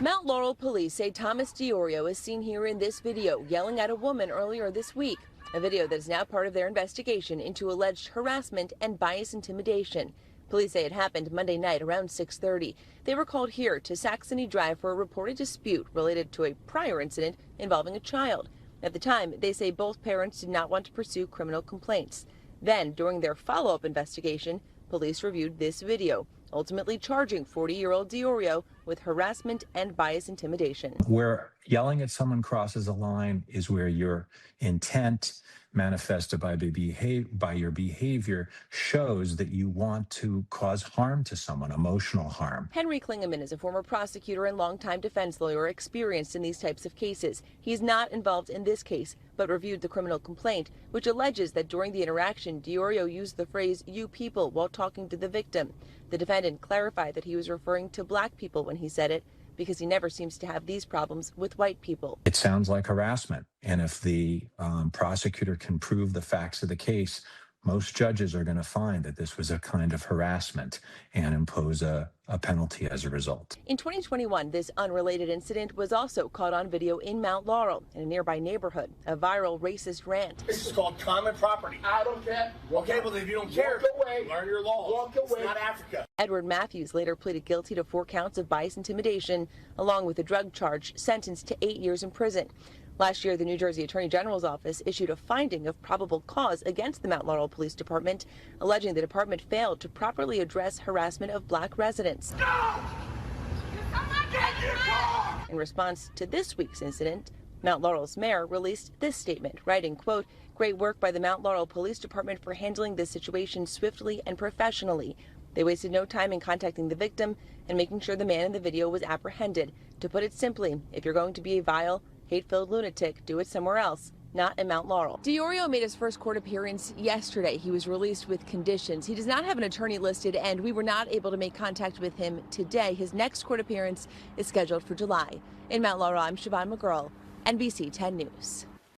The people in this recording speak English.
Mount Laurel police say Thomas DiOrio is seen here in this video yelling at a woman earlier this week, a video that is now part of their investigation into alleged harassment and bias intimidation. Police say it happened Monday night around 6:30. They were called here to Saxony Drive for a reported dispute related to a prior incident involving a child. At the time, they say both parents did not want to pursue criminal complaints. Then, during their follow-up investigation, police reviewed this video, ultimately charging 40-year-old DiOrio with harassment and bias intimidation. Where yelling at someone crosses a line is where your intent manifested by your behavior shows that you want to cause harm to someone, emotional harm. Henry Klingeman is a former prosecutor and longtime defense lawyer experienced in these types of cases. He's not involved in this case, but reviewed the criminal complaint, which alleges that during the interaction, DiOrio used the phrase "you people" while talking to the victim. The defendant clarified that he was referring to black people when he said it, because he never seems to have these problems with white people. It sounds like harassment, and if the prosecutor can prove the facts of the case, most judges are going to find that this was a kind of harassment and impose a penalty as a result. In 2021, this unrelated incident was also caught on video in Mount Laurel, in a nearby neighborhood, a viral racist rant. This is called common property. I don't care. Okay, well, if you don't care, walk away. Learn your law. Walk away. It's not Africa. Edward Matthews later pleaded guilty to 4 counts of bias intimidation, along with a drug charge, sentenced to 8 years in prison. Last year, the New Jersey Attorney General's office issued a finding of probable cause against the Mount Laurel Police Department, alleging the department failed to properly address harassment of black residents. No! In response to this week's incident, Mount Laurel's mayor released this statement, writing, quote, "Great work by the Mount Laurel Police Department for handling this situation swiftly and professionally. They wasted no time in contacting the victim and making sure the man in the video was apprehended. To put it simply, if you're going to be a vile, hate-filled lunatic, do it somewhere else, not in Mount Laurel." DiOrio made his first court appearance yesterday. He was released with conditions. He does not have an attorney listed, and we were not able to make contact with him today. His next court appearance is scheduled for July. In Mount Laurel, I'm Siobhan McGirl, NBC 10 News.